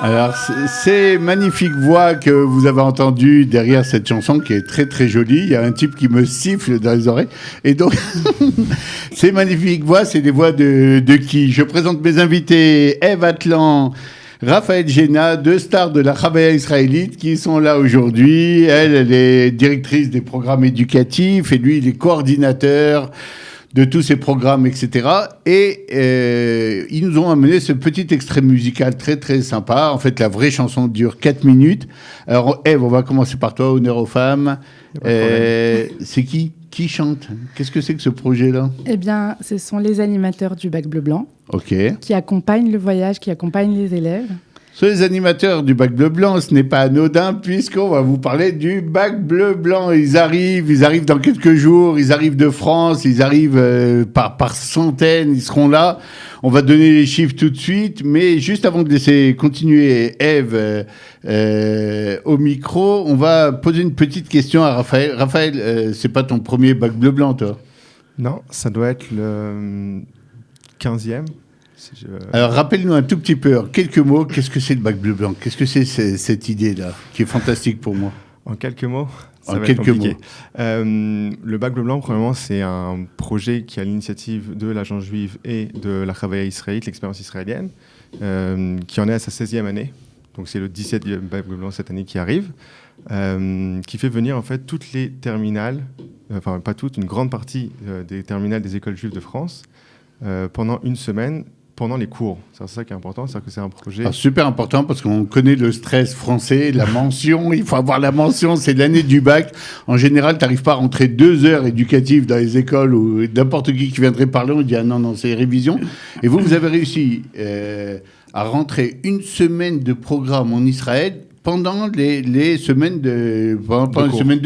Alors, ces magnifiques voix que vous avez entendues derrière cette chanson qui est très très jolie, il y a un type qui me siffle dans les oreilles. Et donc, ces magnifiques voix, c'est des voix de qui? Je présente mes invités, Ève Atlan, Raphaël Géna, deux stars de la Chavaya israélite qui sont là aujourd'hui. Elle est directrice des programmes éducatifs et lui, il est coordinateur de tous ces programmes, etc. Et ils nous ont amené ce petit extrait musical très, très sympa. En fait, la vraie chanson dure 4 minutes. Alors, Ève, on va commencer par toi, honneur aux femmes. C'est qui chante? Qu'est-ce que c'est que ce projet-là? Eh bien, ce sont les animateurs du Bac Bleu Blanc qui accompagnent le voyage, qui accompagnent les élèves. Sur les animateurs du Bac Bleu Blanc, ce n'est pas anodin puisqu'on va vous parler du Bac Bleu Blanc. Ils arrivent dans quelques jours, ils arrivent de France, ils arrivent par centaines, ils seront là. On va donner les chiffres tout de suite, mais juste avant de laisser continuer Ève au micro, on va poser une petite question à Raphaël. Raphaël, c'est pas ton premier Bac Bleu Blanc, toi? Non, ça doit être le 15e. Alors, rappelle-nous un tout petit peu, quelques mots, qu'est-ce que c'est le Bac Bleu Blanc? Qu'est-ce que c'est cette idée-là, qui est fantastique pour moi? En quelques mots, ça en va quelques être compliqué. mots. Le Bac Bleu Blanc, premièrement, c'est un projet qui est à l'initiative de l'Agence juive et de la Chavaya israélite, l'expérience israélienne, qui en est à sa 16e année. Donc, c'est le 17e Bac Bleu Blanc cette année qui arrive, qui fait venir en fait toutes les terminales, enfin pas toutes, une grande partie des terminales des écoles juives de France, pendant une semaine, pendant les cours. C'est ça qui est important, c'est que c'est un projet... Alors, super important parce qu'on connaît le stress français, la mention, il faut avoir la mention, c'est l'année du bac. En général, tu n'arrives pas à rentrer 2 heures éducatives dans les écoles ou n'importe qui viendrait parler, on dit ah non, c'est révision. Et vous avez réussi à rentrer une semaine de programme en Israël pendant les semaines de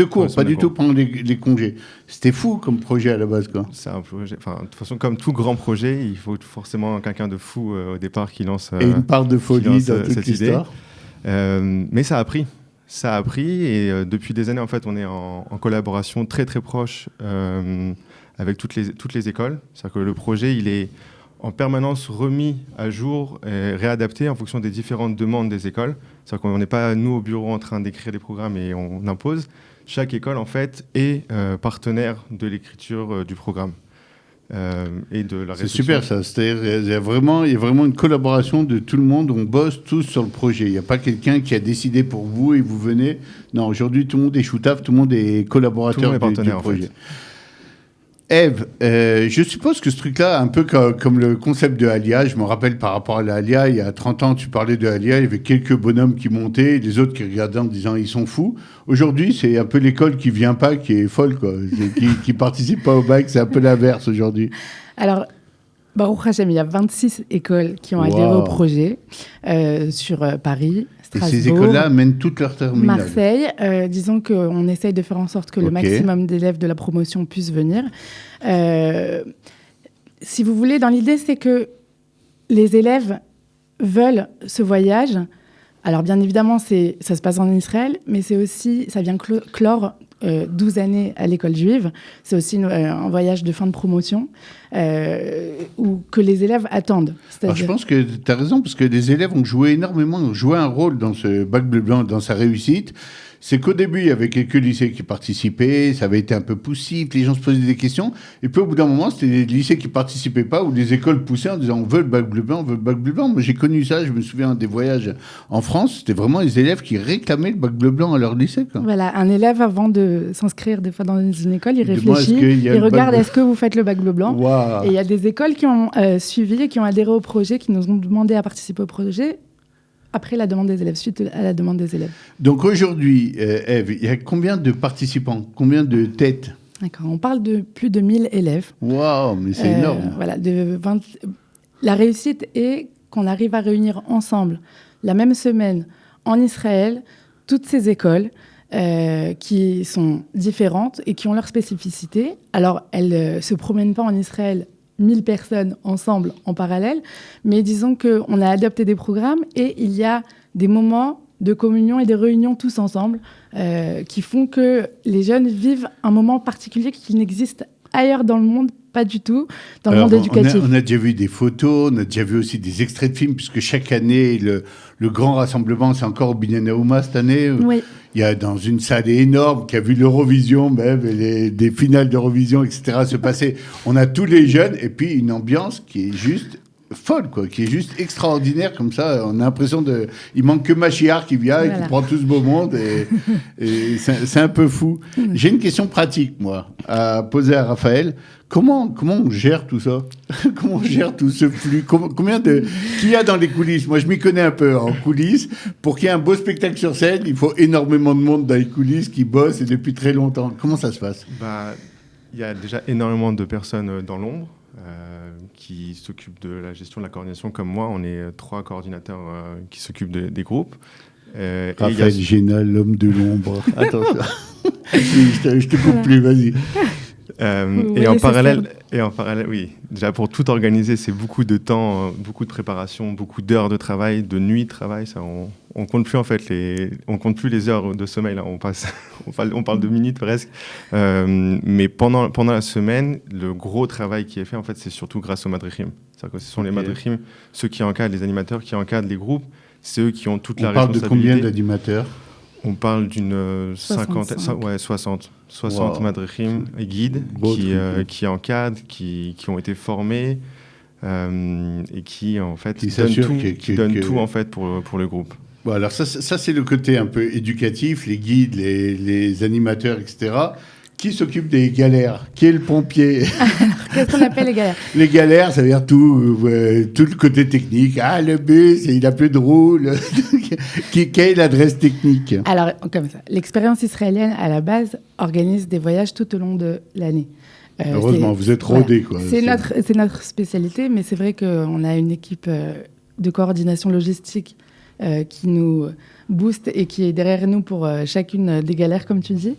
cours, pas du tout pendant les congés. C'était fou comme projet à la base, quoi. C'est un projet, de toute façon, comme tout grand projet, il faut forcément quelqu'un de fou au départ qui lance et une part de folie dans toute l'histoire. Mais ça a pris. Ça a pris et depuis des années, en fait, on est en collaboration très très proche avec toutes les écoles. C'est-à-dire que le projet, il est en permanence remis à jour et réadapté en fonction des différentes demandes des écoles. C'est-à-dire qu'on n'est pas, nous, au bureau, en train d'écrire des programmes et on impose. Chaque école, en fait, est partenaire de l'écriture du programme et de la réception. C'est super, ça. C'est-à-dire, il y a vraiment une collaboration de tout le monde. On bosse tous sur le projet. Il n'y a pas quelqu'un qui a décidé pour vous et vous venez. Non, aujourd'hui, tout le monde est shootaf, tout le monde est collaborateur du projet. Ève, je suppose que ce truc-là, un peu comme le concept de Alia, je me rappelle par rapport à la Alia, il y a 30 ans, tu parlais de Alia, il y avait quelques bonhommes qui montaient, les autres qui regardaient en disant ils sont fous. Aujourd'hui, c'est un peu l'école qui vient pas, qui est folle, quoi, qui participe pas au bac, c'est un peu l'inverse aujourd'hui. Alors, Baruch Hashem, il y a 26 écoles qui ont adhéré au projet sur Paris, Strasbourg. Et ces écoles-là mènent toutes leurs terminales. Marseille, disons qu'on essaye de faire en sorte que le maximum d'élèves de la promotion puissent venir. Si vous voulez, dans l'idée, c'est que les élèves veulent ce voyage. Alors, bien évidemment, ça se passe en Israël, mais c'est aussi, ça vient clore 12 années à l'école juive. C'est aussi un voyage de fin de promotion que les élèves attendent. Alors, je pense que tu as raison, parce que les élèves ont joué un rôle dans ce Bac Bleu Blanc, dans sa réussite. C'est qu'au début, il y avait quelques lycées qui participaient, ça avait été un peu poussif, les gens se posaient des questions. Et puis au bout d'un moment, c'était les lycées qui ne participaient pas ou les écoles poussaient en disant on veut le Bac Bleu Blanc, on veut le Bac Bleu Blanc. Moi, j'ai connu ça, je me souviens des voyages en France, c'était vraiment les élèves qui réclamaient le Bac Bleu Blanc à leur lycée, quoi. Voilà, un élève, avant de s'inscrire des fois dans une école, il réfléchit, il regarde est-ce que vous faites le Bac Bleu Blanc. Wow. Et il y a des écoles qui ont suivi, qui ont adhéré au projet, qui nous ont demandé à participer au projet. Après la demande des élèves, suite à la demande des élèves. Donc aujourd'hui, Ève, il y a combien de participants, combien de têtes? D'accord, on parle de plus de 1000 élèves. Waouh, mais c'est énorme. Voilà, la réussite est qu'on arrive à réunir ensemble, la même semaine, en Israël, toutes ces écoles qui sont différentes et qui ont leur spécificité. Alors, elles ne se promènent pas en Israël 1000 personnes ensemble en parallèle, mais disons qu'on a adopté des programmes et il y a des moments de communion et des réunions tous ensemble qui font que les jeunes vivent un moment particulier qui n'existe ailleurs dans le monde, pas du tout, dans le monde éducatif. On a déjà vu des photos, on a déjà vu aussi des extraits de films, puisque chaque année, le grand rassemblement, c'est encore au Binene cette année. Oui. Il y a dans une salle énorme qui a vu l'Eurovision, même, et des finales d'Eurovision, etc. se passer. On a tous les jeunes, et puis une ambiance qui est juste folle, quoi, qui est juste extraordinaire, comme ça. On a l'impression il manque que Machiar qui vient et qui prend tout ce beau monde, et c'est un peu fou. J'ai une question pratique, moi, à poser à Raphaël. Comment on gère tout ça? Comment on gère tout ce flux? Qu'il y a dans les coulisses? Moi, je m'y connais un peu en coulisses. Pour qu'il y ait un beau spectacle sur scène, il faut énormément de monde dans les coulisses qui bossent et depuis très longtemps. Comment ça se passe? Il y a déjà énormément de personnes dans l'ombre qui s'occupent de la gestion de la coordination. Comme moi, on est 3 coordinateurs qui s'occupent des groupes. Raphaël Génal, l'homme de l'ombre. Attention. je te coupe plus, vas-y. Et en parallèle, oui, déjà pour tout organiser, c'est beaucoup de temps, beaucoup de préparation, beaucoup d'heures de travail, de nuits de travail. Ça, on compte plus en fait on compte plus les heures de sommeil. Là, on parle de minutes presque. Mais pendant la semaine, le gros travail qui est fait en fait, c'est surtout grâce aux madrichim. C'est-à-dire que ce sont les madrichim, ceux qui encadrent, les animateurs qui encadrent les groupes, c'est eux qui ont toute la responsabilité. On parle de combien d'animateurs? On parle d'une 60 madrichim et guides qui encadrent, qui ont été formés et qui en fait donnent tout en fait pour le groupe. Bon, alors ça c'est le côté un peu éducatif, les guides, les animateurs, etc. Qui s'occupe des galères? Qui est le pompier? Qu'est-ce qu'on appelle les galères? Les galères, ça veut dire tout le côté technique. Ah, le bus, il n'a plus de roue. Quelle est l'adresse technique? Alors, comme ça, l'expérience israélienne, à la base, organise des voyages tout au long de l'année. Heureusement, vous êtes rodés, quoi. C'est notre spécialité, mais c'est vrai qu'on a une équipe de coordination logistique qui nous booste et qui est derrière nous pour chacune des galères, comme tu dis.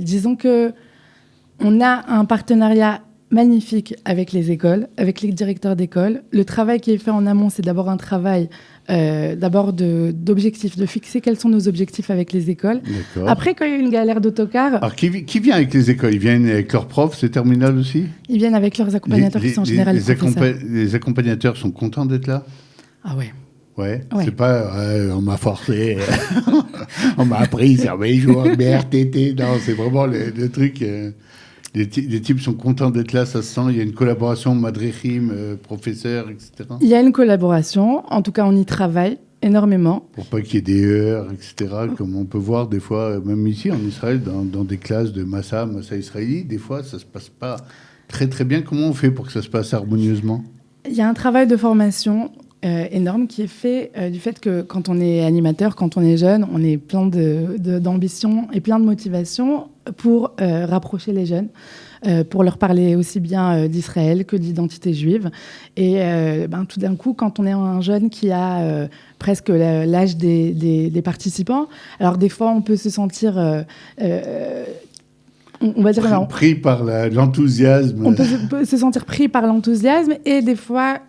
Disons qu'on a un partenariat magnifique avec les écoles, avec les directeurs d'école. Le travail qui est fait en amont, c'est d'abord un travail d'objectifs, de fixer quels sont nos objectifs avec les écoles. D'accord. Après, quand il y a une galère d'autocar... Alors, qui vient avec les écoles? Ils viennent avec leurs profs, c'est terminal aussi? Ils viennent avec leurs accompagnateurs qui sont en général les professeurs. Les accompagnateurs sont contents d'être là? Ah ouais. Ouais. C'est pas on m'a forcé, on m'a appris, ça va jouer BRTT. Non, c'est vraiment le truc. Les types sont contents d'être là, ça se sent. Il y a une collaboration, madrichim, professeurs, etc. Il y a une collaboration, en tout cas on y travaille énormément. Pour pas qu'il y ait des heurts, etc. Comme on peut voir des fois, même ici en Israël, dans des classes de Massa israéli, des fois ça se passe pas très très bien. Comment on fait pour que ça se passe harmonieusement? Il y a un travail de formation énorme qui est fait du fait que quand on est animateur, quand on est jeune, on est plein d'ambition et plein de motivation pour rapprocher les jeunes, pour leur parler aussi bien d'Israël que d'identité juive. Et tout d'un coup, quand on est un jeune qui a presque l'âge des participants, alors des fois on peut se sentir... on va dire pris par l'enthousiasme. On peut se sentir pris par l'enthousiasme et des fois...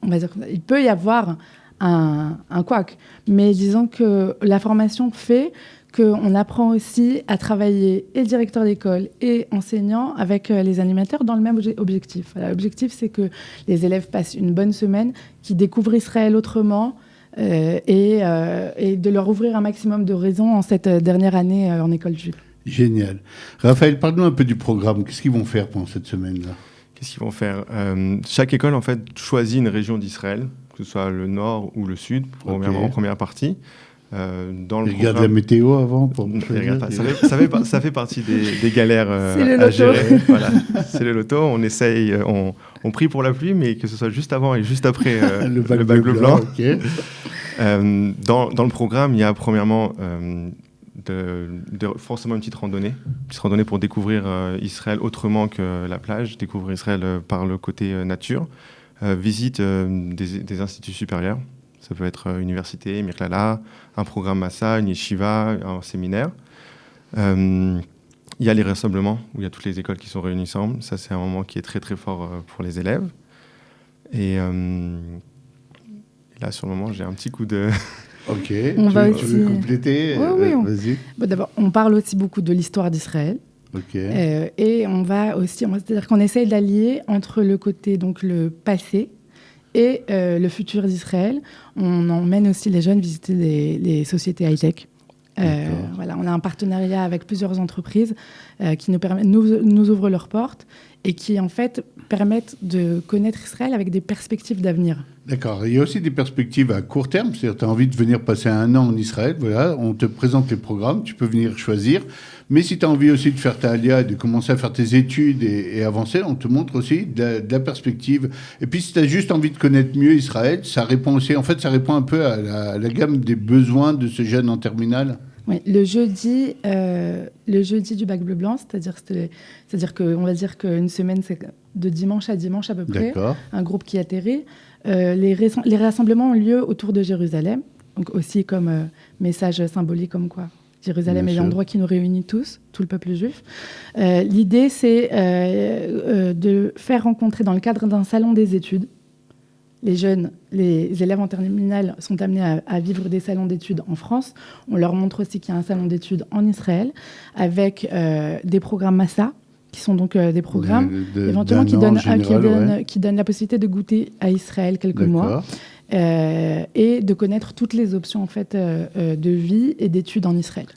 On va dire qu'il peut y avoir un couac. Mais disons que la formation fait qu'on apprend aussi à travailler et directeur d'école et enseignant avec les animateurs dans le même objectif. Voilà, l'objectif, c'est que les élèves passent une bonne semaine, qu'ils découvrent Israël autrement et de leur ouvrir un maximum de raisons en cette dernière année en école juive. Génial. Raphaël, parle-nous un peu du programme. Qu'est-ce qu'ils vont faire pendant cette semaine-là ? Qu'est-ce qu'ils vont faire? Chaque école, en fait, choisit une région d'Israël, que ce soit le nord ou le sud, en première partie. Regarde la météo avant pour ça fait partie des galères à gérer. Voilà. C'est le loto. On essaye, on prie pour la pluie, mais que ce soit juste avant et juste après le bac bleu blanc. Okay. Dans le programme, il y a premièrement forcément une petite randonnée pour découvrir Israël autrement que la plage, découvrir Israël par le côté nature, visite des instituts supérieurs. Ça peut être université, Mirklala, un programme Massa, une yeshiva, un séminaire. Il y a les rassemblements, où il y a toutes les écoles qui sont réunies ensemble. Ça, c'est un moment qui est très, très fort pour les élèves. Et là, sur le moment, j'ai un petit coup de... Ok, Tu veux compléter? Oui, Vas-y. Bon, d'abord, on parle aussi beaucoup de l'histoire d'Israël. Ok. Et c'est-à-dire qu'on essaye d'allier entre le côté, donc le passé et le futur d'Israël. On emmène aussi les jeunes visiter les sociétés high-tech. Voilà, on a un partenariat avec plusieurs entreprises qui nous ouvrent leurs portes et qui, en fait, permettent de connaître Israël avec des perspectives d'avenir. D'accord. Il y a aussi des perspectives à court terme. C'est-à-dire, tu as envie de venir passer un an en Israël. Voilà, on te présente les programmes. Tu peux venir choisir. Mais si tu as envie aussi de faire ta alia, de commencer à faire tes études et avancer, on te montre aussi de la perspective. Et puis, si tu as juste envie de connaître mieux Israël, ça répond aussi, en fait, ça répond un peu à la gamme des besoins de ce jeune en terminale. Oui, le jeudi du bac bleu blanc, c'est-à-dire qu'on va dire qu'une semaine, c'est de dimanche à dimanche à peu près, D'accord. un groupe qui atterrit. Les rassemblements ont lieu autour de Jérusalem, donc aussi comme message symbolique comme quoi Jérusalem est l'endroit qui nous réunit tous, tout le peuple juif. L'idée, c'est de faire rencontrer dans le cadre d'un salon des études. Les élèves en terminale sont amenés à vivre des salons d'études en France. On leur montre aussi qu'il y a un salon d'études en Israël avec des programmes Massa, qui sont donc des programmes éventuellement qui donnent la possibilité de goûter à Israël quelques mois et de connaître toutes les options en fait, de vie et d'études en Israël.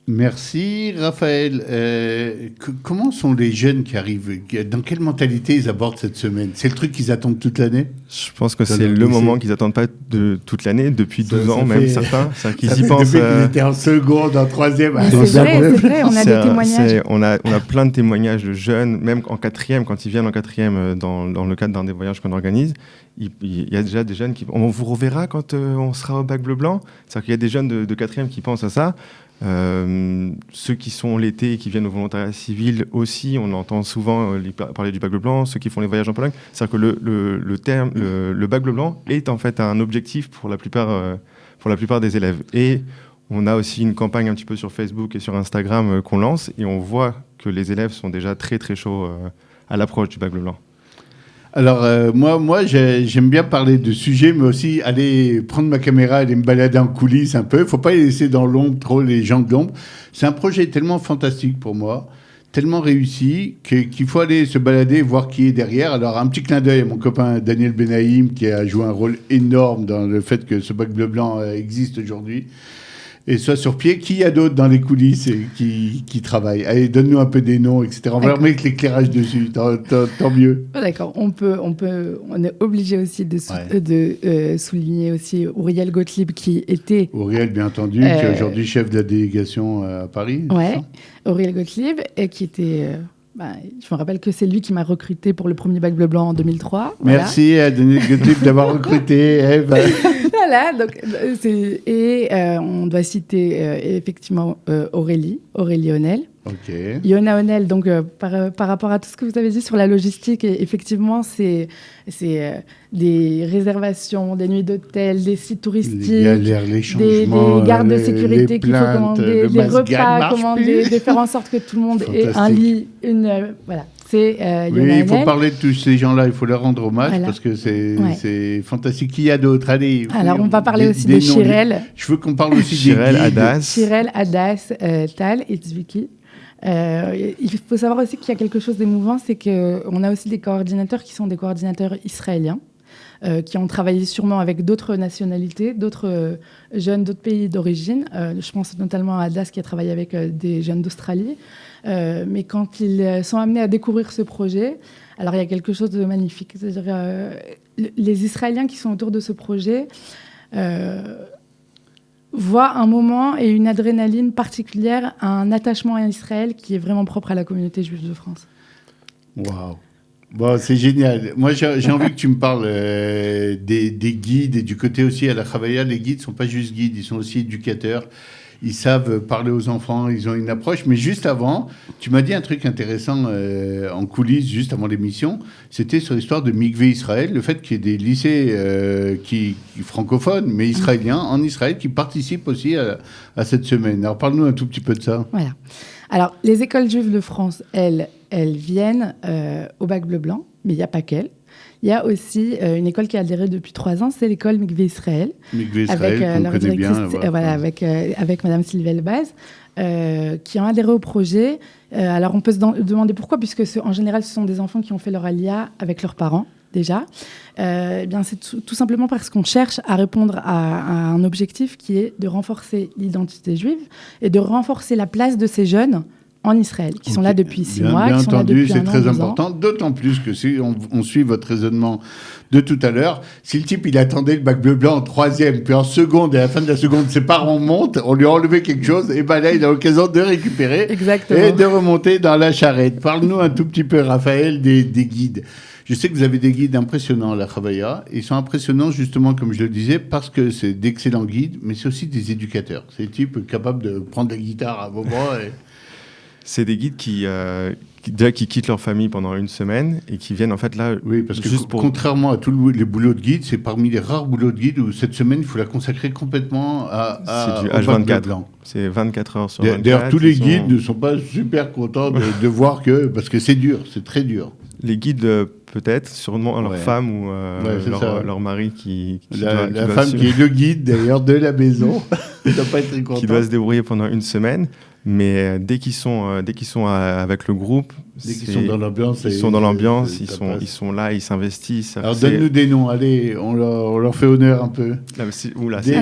Merci Raphaël. Comment sont les jeunes qui arrivent? Dans quelle mentalité ils abordent cette semaine? C'est le truc qu'ils attendent toute l'année? Je pense que c'est le moment qu'ils n'attendent pas de toute l'année, depuis 12 ans même, certains. Qu'ils y pensent. Depuis qu'ils étaient en seconde, en troisième. C'est vrai, on a des témoignages. On a plein de témoignages de jeunes, même en quatrième, quand ils viennent en quatrième dans le cadre d'un des voyages qu'on organise. Il y a déjà des jeunes qui... On vous reverra quand on sera au bac bleu blanc. C'est-à-dire qu'il y a des jeunes de quatrième qui pensent à ça. Ceux qui sont l'été et qui viennent au volontariat civil aussi, on entend souvent parler du bac bleu blanc, ceux qui font les voyages en Pologne. C'est-à-dire que le bac bleu blanc est en fait un objectif pour la plupart des élèves. Et on a aussi une campagne un petit peu sur Facebook et sur Instagram qu'on lance et on voit que les élèves sont déjà très très chauds à l'approche du bac bleu blanc. Alors, moi j'aime bien parler de sujets, mais aussi aller prendre ma caméra, aller me balader en coulisses un peu. Il ne faut pas les laisser dans l'ombre, trop les gens de l'ombre. C'est un projet tellement fantastique pour moi, tellement réussi, qu'il faut aller se balader, voir qui est derrière. Alors, un petit clin d'œil à mon copain Daniel Benaïm, qui a joué un rôle énorme dans le fait que ce bac bleu blanc existe aujourd'hui. Et soit sur pied, qui y a d'autres dans les coulisses et qui travaillent? Allez, donne-nous un peu des noms, etc. On va remettre l'éclairage dessus, tant mieux. D'accord, on est obligé aussi de souligner aussi Uriel Gottlieb qui était... Uriel, bien entendu, qui est aujourd'hui chef de la délégation à Paris. Ouais, Uriel Gottlieb, et qui était... je me rappelle que c'est lui qui m'a recruté pour le premier bac bleu blanc en 2003. Merci à Daniel Gottlieb d'avoir recruté Eve. Voilà, donc, on doit citer effectivement Aurélie Honnel. Ok. Yona Honnel, donc par rapport à tout ce que vous avez dit sur la logistique, effectivement, c'est des réservations, des nuits d'hôtel, des sites touristiques, les changements, des gardes de sécurité qu'il faut commander, les repas commander, de faire en sorte que tout le monde ait un lit, voilà. C'est oui, il faut parler de tous ces gens-là, il faut leur rendre hommage parce que c'est fantastique. Qui y a d'autres? Allez. Alors, on va parler aussi de Chirel. Je veux qu'on parle aussi Chirel, des guides. Chirel, Hadas, Tal et Tzviki. Il faut savoir aussi qu'il y a quelque chose d'émouvant, c'est qu'on a aussi des coordinateurs qui sont des coordinateurs israéliens, qui ont travaillé sûrement avec d'autres nationalités, d'autres jeunes d'autres pays d'origine. Je pense notamment à Hadas qui a travaillé avec des jeunes d'Australie. Mais quand ils sont amenés à découvrir ce projet, alors il y a quelque chose de magnifique. C'est-à-dire les Israéliens qui sont autour de ce projet voient un moment et une adrénaline particulière, un attachement à Israël qui est vraiment propre à la communauté juive de France. Waouh! Bon, c'est génial. Moi, j'ai envie que tu me parles des guides et du côté aussi à la Chavaya. Les guides ne sont pas juste guides, ils sont aussi éducateurs. ils savent parler aux enfants, ils ont une approche. Mais juste avant, tu m'as dit un truc intéressant en coulisses, juste avant l'émission. C'était sur l'histoire de Mikvé Israël, le fait qu'il y ait des lycées qui francophones, mais israéliens, en Israël, qui participent aussi à cette semaine. Alors, parle-nous un tout petit peu de ça. Voilà. Alors, les écoles juives de France, elles viennent au Bac Bleu-Blanc, mais il n'y a pas qu'elles. Il y a aussi une école qui a adhéré depuis 3 ans, c'est l'école Mikvé Israël. Mikvé Israël, qu'on connaît bien. Avec Madame Sylvie Elbaz, qui ont adhéré au projet. Alors, on peut se demander pourquoi, puisque en général, ce sont des enfants qui ont fait leur alia avec leurs parents, déjà. Eh bien, c'est tout simplement parce qu'on cherche à répondre à un objectif qui est de renforcer l'identité juive et de renforcer la place de ces jeunes en Israël, qui sont là depuis 6 mois, bien qui sont là entendu, depuis un an, c'est très 2 important, d'autant plus que si on suit votre raisonnement de tout à l'heure, si le type, il attendait le Bac Bleu-Blanc en 3e, puis en seconde, et à la fin de la seconde, ses parents montent, on lui a enlevé quelque chose, et ben là, il a l'occasion de récupérer et de remonter dans la charrette. Parle-nous un tout petit peu, Raphaël, des guides. Je sais que vous avez des guides impressionnants à la Chavaya. Ils sont impressionnants, justement, comme je le disais, parce que c'est d'excellents guides, mais c'est aussi des éducateurs. C'est des types capables de prendre la guitare à vos bras et... C'est des guides qui quittent leur famille pendant une semaine et qui viennent en fait là. Oui, parce que contrairement à tous les boulots de guide, c'est parmi les rares boulots de guide où cette semaine, il faut la consacrer complètement c'est du H24. C'est 24 heures sur 24. D'ailleurs, tous les guides ne sont pas super contents de voir que... Parce que c'est dur, c'est très dur. Les guides, peut-être, sûrement leur femme ou leur mari qui la femme qui est le guide, d'ailleurs, de la maison. Il ne doit pas être très content. Qui doit se débrouiller pendant une semaine. Mais dès qu'ils sont avec le groupe, dès qu'ils sont dans l'ambiance, ils sont là, ils s'investissent. Alors donne-nous des noms, allez, on leur fait honneur un peu.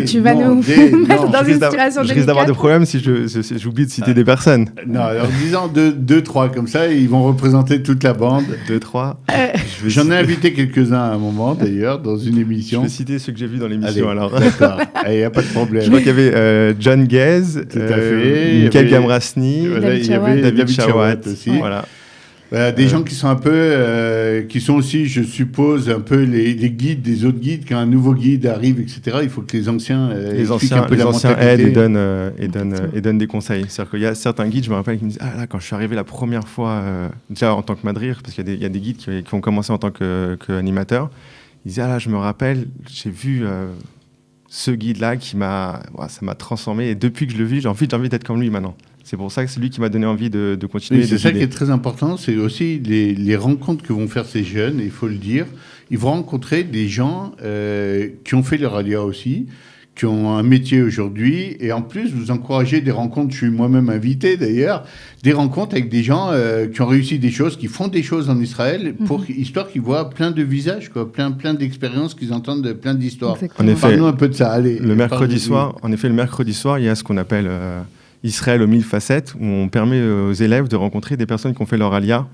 Tu vas nous mettre dans une situation délicate. Je risque d'avoir des problèmes si j'oublie de citer des personnes. Non, alors disons 2-3 comme ça, ils vont représenter toute la bande. 2-3. J'en ai invité quelques-uns à un moment d'ailleurs dans une émission. Je vais citer ceux que j'ai vus dans l'émission. Allez, alors. D'accord, il n'y a pas de problème. Je crois qu'il y avait John Gaze, Michael Gamrasny, il y avait David Chawat aussi. Voilà. Des gens qui sont un peu, qui sont aussi, je suppose, un peu les guides des autres guides. Quand un nouveau guide arrive, etc., il faut que les anciens aident et donnent des conseils. C'est-à-dire qu'il y a certains guides, je me rappelle, qui me disent « Ah là, quand je suis arrivé la première fois, déjà en tant que madrir, parce qu'il y a des guides qui ont commencé en tant qu'animateurs, ils disaient « Ah là, je me rappelle, j'ai vu... ce guide-là ça m'a transformé. Et depuis que je le vis, j'ai envie d'être comme lui maintenant. » C'est pour ça que c'est lui qui m'a donné envie de continuer. Oui, c'est ça qui est très important, c'est aussi les rencontres que vont faire ces jeunes, il faut le dire. Ils vont rencontrer des gens qui ont fait leur alia aussi, qui ont un métier aujourd'hui, et en plus, vous encouragez des rencontres, je suis moi-même invité d'ailleurs, des rencontres avec des gens qui ont réussi des choses, qui font des choses en Israël, histoire qu'ils voient plein de visages, quoi, plein d'expériences, qu'ils entendent plein d'histoires. Parle-nous un peu de ça, allez. Le mercredi soir, il y a ce qu'on appelle Israël aux 1000 facettes, où on permet aux élèves de rencontrer des personnes qui ont fait leur alia,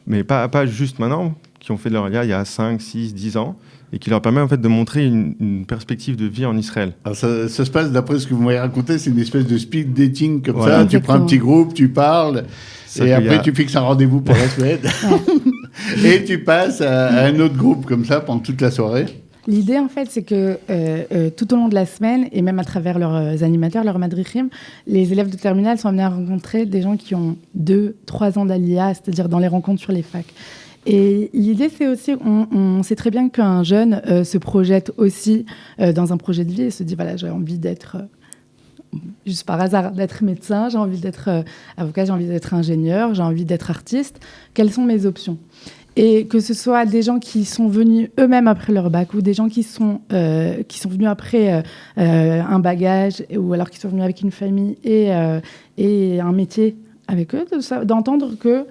mais pas juste maintenant, qui ont fait leur alia il y a 5, 6, 10 ans, et qui leur permet en fait de montrer une perspective de vie en Israël. Alors ça se passe, d'après ce que vous m'avez raconté, c'est une espèce de speed dating comme ça. Exactement. Tu prends un petit groupe, tu parles, et après tu fixes un rendez-vous pour la semaine. Et tu passes à un autre groupe comme ça pendant toute la soirée. L'idée, en fait, c'est que tout au long de la semaine, et même à travers leurs animateurs, leurs madrichim, les élèves de terminale sont amenés à rencontrer des gens qui ont 2-3 ans d'ALIA, c'est-à-dire dans les rencontres sur les facs. Et l'idée, c'est aussi, on sait très bien qu'un jeune se projette aussi dans un projet de vie et se dit, voilà, j'ai envie d'être, juste par hasard, d'être médecin, j'ai envie d'être avocat, j'ai envie d'être ingénieur, j'ai envie d'être artiste. Quelles sont mes options ? Et que ce soit des gens qui sont venus eux-mêmes après leur bac ou des gens qui sont venus après un bagage ou alors qui sont venus avec une famille et un métier avec eux, d'entendre que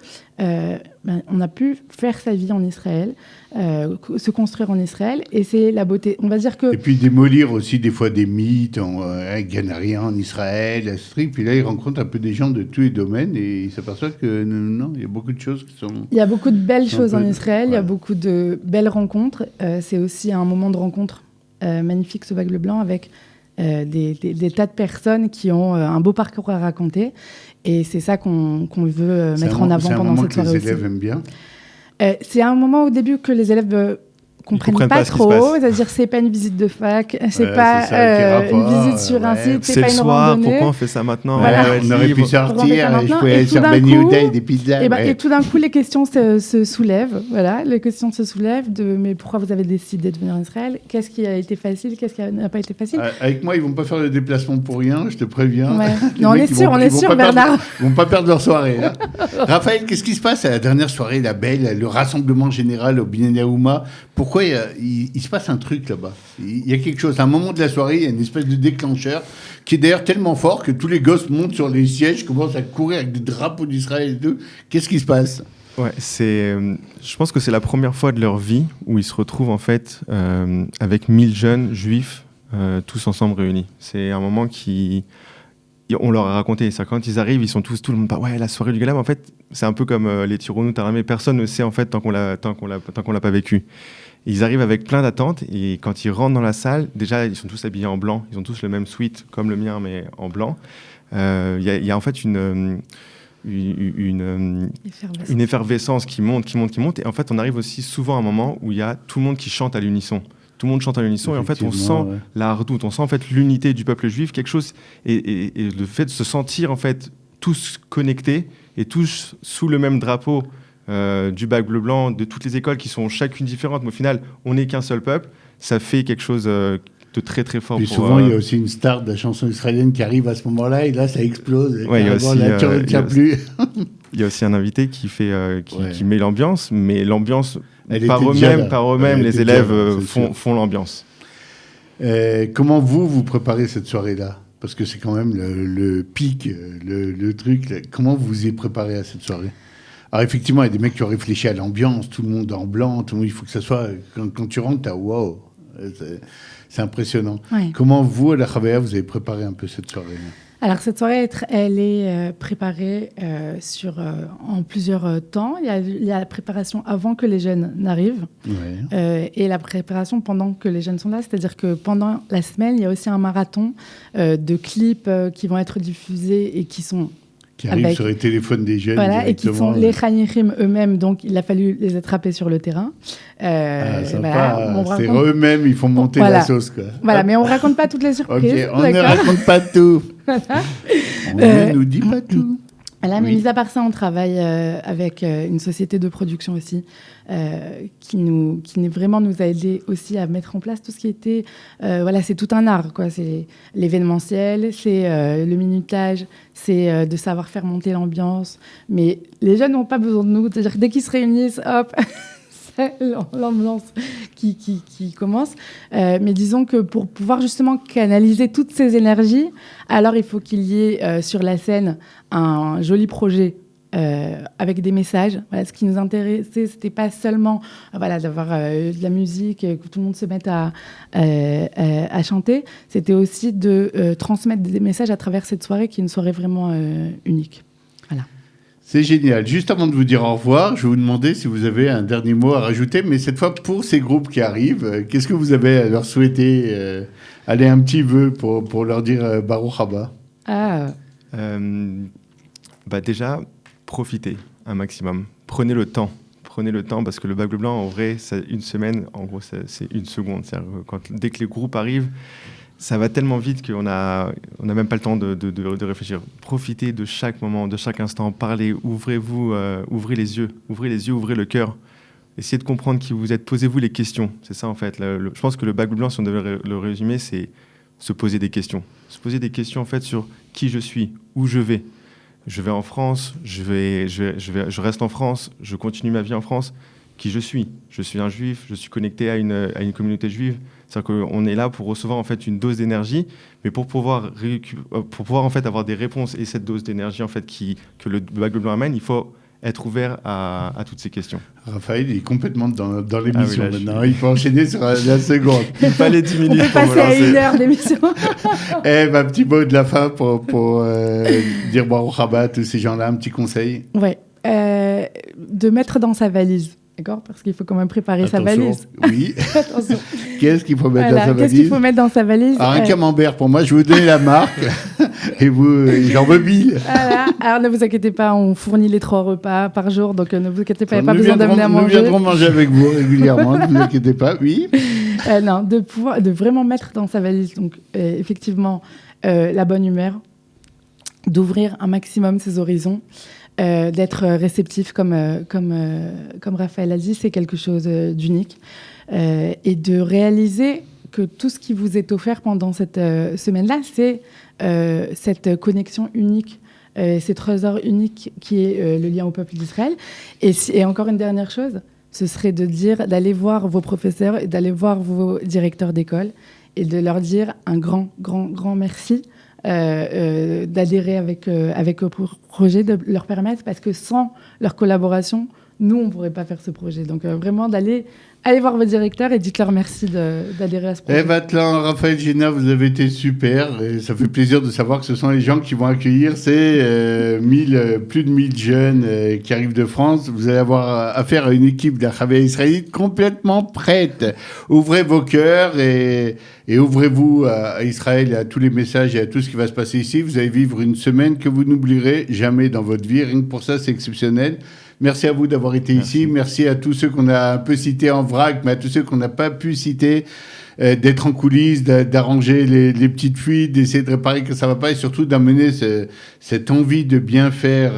on a pu faire sa vie en Israël, se construire en Israël, et c'est la beauté. On va dire que... Et puis démolir aussi des fois des mythes, il n'y a rien en Israël, puis là ils rencontrent un peu des gens de tous les domaines et ils s'aperçoivent que non, il y a beaucoup de choses qui sont... Il y a beaucoup de belles choses en Israël, il y a beaucoup de belles rencontres. C'est aussi un moment de rencontre magnifique, ce Bac Bleu-Blanc, avec des tas de personnes qui ont un beau parcours à raconter. Et c'est ça qu'on veut mettre en avant pendant cette soirée aussi. C'est un moment que les élèves aiment bien. C'est un moment au début que les élèves comprennent pas trop, c'est-à-dire c'est pas une visite de fac, c'est pas une visite sur un site, c'est pas une randonnée. Pourquoi on fait ça maintenant? On aurait pu sortir, je pouvais aller sur Ben Yehuda et des pizzas. Et tout d'un coup, les questions se soulèvent. Voilà, les questions se soulèvent mais pourquoi vous avez décidé de venir en Israël? Qu'est-ce qui a été facile? Qu'est-ce qui n'a pas été facile? Avec moi, ils vont pas faire le déplacement pour rien, je te préviens. Ouais. Non, on est sûr, Bernard. Ils vont pas perdre leur soirée. Là. Raphaël, qu'est-ce qui se passe à la dernière soirée, la belle, le rassemblement général au Binyan Yaouma? Pourquoi il se passe un truc là-bas? Il y a quelque chose. À un moment de la soirée, il y a une espèce de déclencheur qui est d'ailleurs tellement fort que tous les gosses montent sur les sièges, commencent à courir avec des drapeaux d'Israël et tout. Qu'est-ce qui se passe? Ouais, je pense que c'est la première fois de leur vie où ils se retrouvent en fait avec 1000 jeunes juifs tous ensemble réunis. C'est un moment on leur a raconté ça. Quand ils arrivent, ils sont tout le monde pas ouais, la soirée du Galam. En fait, c'est un peu comme les Tironou Taramé. Personne ne sait en fait tant qu'on l'a pas vécu. Ils arrivent avec plein d'attentes et quand ils rentrent dans la salle, déjà ils sont tous habillés en blanc. Ils ont tous le même sweat comme le mien mais en blanc. Il y a en fait une effervescence qui monte. Et en fait, on arrive aussi souvent à un moment où il y a tout le monde qui chante à l'unisson. Tout le monde chante à l'unisson et en fait, on sent la hardoute, on sent en fait l'unité du peuple juif, quelque chose, et le fait de se sentir en fait tous connectés et tous sous le même drapeau du bac bleu-blanc, de toutes les écoles qui sont chacune différentes, mais au final, on n'est qu'un seul peuple, ça fait quelque chose de très très fort. Puis souvent, il y a aussi une star de la chanson israélienne qui arrive à ce moment-là, et là, ça explose. Ouais, il y a aussi, ne tient plus. Il y a aussi un invité qui met l'ambiance, mais l'ambiance, par eux-mêmes, les élèves font l'ambiance. Comment vous préparez cette soirée-là? Parce que c'est quand même le pic, le truc. Comment vous vous y préparez à cette soirée? Alors effectivement, il y a des mecs qui ont réfléchi à l'ambiance, tout le monde en blanc, tout le monde, il faut que ça soit... Quand tu rentres, t'as wow, c'est impressionnant. Ouais. Comment vous, à la Chavaya, vous avez préparé un peu cette soirée? Alors cette soirée, elle est préparée en plusieurs temps. Il y a la préparation avant que les jeunes n'arrivent et la préparation pendant que les jeunes sont là. C'est-à-dire que pendant la semaine, il y a aussi un marathon de clips qui vont être diffusés et qui arrivent sur les téléphones des jeunes. Voilà, et qui sont les Chanichim eux-mêmes, donc il a fallu les attraper sur le terrain. C'est eux-mêmes, ils font monter la sauce. Quoi. Voilà, mais on ne raconte pas toutes les surprises. On ne raconte pas tout. On ne nous dit pas tout. Voilà, mais mis à part ça, on travaille avec une société de production aussi qui vraiment nous a aidé aussi à mettre en place tout ce qui était... c'est tout un art, quoi. C'est l'événementiel, c'est le minutage, c'est de savoir faire monter l'ambiance. Mais les jeunes n'ont pas besoin de nous. C'est-à-dire que dès qu'ils se réunissent, hop, c'est l'ambiance qui commence. Mais disons que pour pouvoir justement canaliser toutes ces énergies, alors il faut qu'il y ait sur la scène un joli projet avec des messages. Voilà, ce qui nous intéressait, c'était pas seulement d'avoir de la musique, que tout le monde se mette à chanter. C'était aussi de transmettre des messages à travers cette soirée qui est une soirée vraiment unique. Voilà. C'est génial. Juste avant de vous dire au revoir, je vais vous demander si vous avez un dernier mot à rajouter, mais cette fois pour ces groupes qui arrivent, qu'est-ce que vous avez à leur souhaiter? Allez, un petit vœu pour leur dire Baruch Haba. Déjà, profitez un maximum. Prenez le temps parce que le bac bleu blanc, en vrai, une semaine, en gros, c'est une seconde. Dès que les groupes arrivent, ça va tellement vite qu'on n'a même pas le temps de réfléchir. Profitez de chaque moment, de chaque instant. Parlez, ouvrez les yeux, ouvrez le cœur. Essayez de comprendre qui vous êtes. Posez-vous les questions. C'est ça, en fait. Je pense que le bac bleu blanc, si on devait le résumer, c'est se poser des questions. Se poser des questions, en fait, sur qui je suis, où je vais. Je vais en France, je reste en France, je continue ma vie en France. Qui je suis un juif, je suis connecté à une communauté juive. C'est-à-dire qu'on est là pour recevoir en fait une dose d'énergie, mais pour pouvoir en fait avoir des réponses et cette dose d'énergie en fait que le bac bleu blanc amène, il faut être ouvert à toutes ces questions. Raphaël, il est complètement dans l'émission maintenant. Il faut enchaîner sur la seconde. Il fallait 10 minutes pour me lancer. On peut passer à 1 heure d'émission. Un petit mot de la fin pour dire Baruch Haba à tous ces gens-là, un petit conseil. Ouais, de mettre dans sa valise. D'accord, parce qu'il faut quand même préparer sa valise. Oui. Attention. Qu'est-ce qu'il faut mettre dans sa valise? Qu'est-ce qu'il faut mettre dans sa valise? Un camembert, pour moi, je vais vous donner la marque. Et vous, j'en veux mille. Voilà. Alors ne vous inquiétez pas, on fournit les 3 repas par jour, donc ne vous inquiétez pas, il n'y a pas Nous besoin d'amener à Nous manger. viendrons manger avec vous régulièrement, ne vous inquiétez pas, oui. Non, de vraiment mettre dans sa valise, donc effectivement, la bonne humeur, d'ouvrir un maximum ses horizons, d'être réceptif comme Raphaël a dit, c'est quelque chose d'unique, et de réaliser que tout ce qui vous est offert pendant cette semaine-là, c'est cette connexion unique, ces trésors uniques qui est le lien au peuple d'Israël. Et encore une dernière chose, ce serait d'aller voir vos professeurs et d'aller voir vos directeurs d'école et de leur dire un grand, grand, grand merci, d'adhérer avec au projet, de leur permettre, parce que sans leur collaboration, nous, on ne pourrait pas faire ce projet. Donc vraiment, allez voir vos directeurs et dites-leur merci d'adhérer à ce projet. Eve Atlan, Raphaël Gina, vous avez été super. Et ça fait plaisir de savoir que ce sont les gens qui vont accueillir ces plus de 1000 jeunes qui arrivent de France. Vous allez avoir affaire à une équipe d'Achavia israélite complètement prête. Ouvrez vos cœurs et ouvrez-vous à Israël et à tous les messages et à tout ce qui va se passer ici. Vous allez vivre une semaine que vous n'oublierez jamais dans votre vie. Rien que pour ça, c'est exceptionnel. Merci à vous d'avoir été ici. Merci à tous ceux qu'on a un peu cités en vrac, mais à tous ceux qu'on n'a pas pu citer, d'être en coulisses, d'arranger les petites fuites, d'essayer de réparer que ça ne va pas et surtout d'amener cette envie de bien faire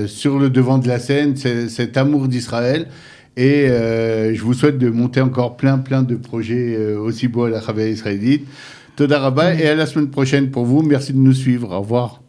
sur le devant de la scène, cet amour d'Israël. Et je vous souhaite de monter encore plein de projets aussi beaux à la Achavia israélite. Toda Rabba et à la semaine prochaine pour vous. Merci de nous suivre. Au revoir.